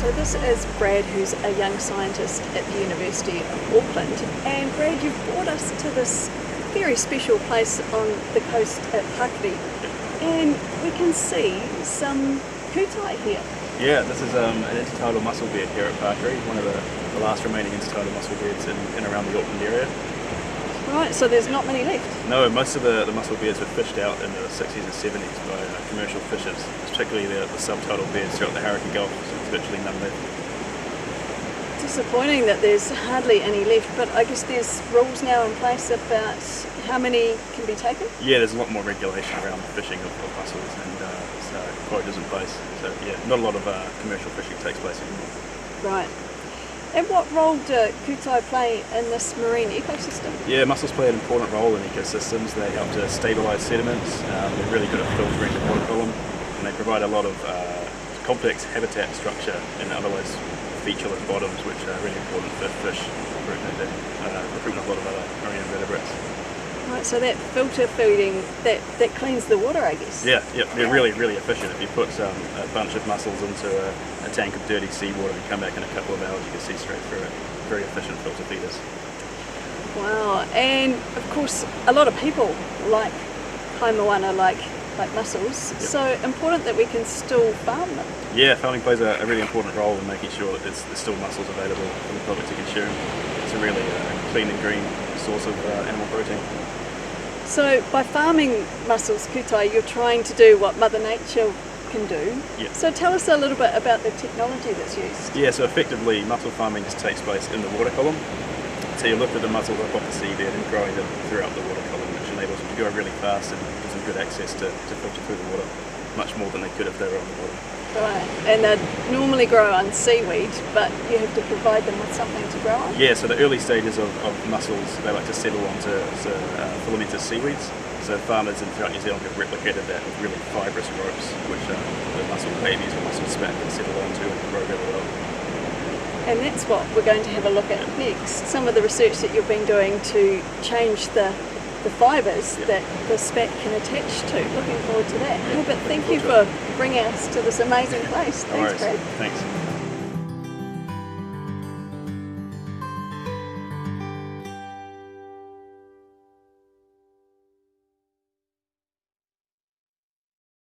So this is Brad, who's a young scientist at the University of Auckland. And Brad, you've brought us to this very special place on the coast at Pākiri. And we can see some kūtai here. Yeah, this is an intertidal mussel bed here at Pākiri, one of the last remaining intertidal mussel beds in and around the Auckland area. Right, so there's not many left? No, most of the mussel beds were fished out in the 60s and 70s by commercial fishers, particularly the subtidal beds throughout the Hauraki Gulf, so there's virtually none left. Disappointing that there's hardly any left, but I guess there's rules now in place about how many can be taken? Yeah, there's a lot more regulation around the fishing of mussels and so quotas in place. So yeah, not a lot of commercial fishing takes place anymore. Right. And what role do kūtai play in this marine ecosystem? Yeah, mussels play an important role in ecosystems. They help to stabilise sediments, they're really good at filtering the water column, and they provide a lot of complex habitat structure in otherwise featureless bottoms, which are really important for fish recruitment of a lot of other marine invertebrates. Right, so that filter feeding, that cleans the water, I guess? Yeah, they're really efficient. If you put a bunch of mussels into a tank of dirty seawater and come back in a couple of hours, you can see straight through it. Very efficient filter feeders. Wow, and of course a lot of people like haimoana, like mussels, Yep. so important that we can still farm them. Yeah, farming plays a really important role in making sure that there's still mussels available for the public to consume. It's a really clean and green source of animal protein. So by farming mussels, kūtai, you're trying to do what Mother Nature can do. Yeah. So tell us a little bit about the technology that's used. Yeah, so effectively mussel farming just takes place in the water column. So you lift the mussels up off the seabed and growing them throughout the water column, which enables them to grow really fast and gives them good access to filter through the water, much more than they could if they were on the bottom. Right, and they normally grow on seaweed, but you have to provide them with something to grow on? Yeah, so the early stages of mussels, they like to settle onto filamentous seaweeds. So farmers throughout New Zealand have replicated that with really fibrous ropes, which the mussel babies or mussel spat can settle onto and grow really well. And that's what we're going to have a look at next. Some of the research that you've been doing to change the fibres that the spat can attach to. Looking forward to that. Yeah, but thank you for bringing us to this amazing place. Thanks, Brad. Thanks.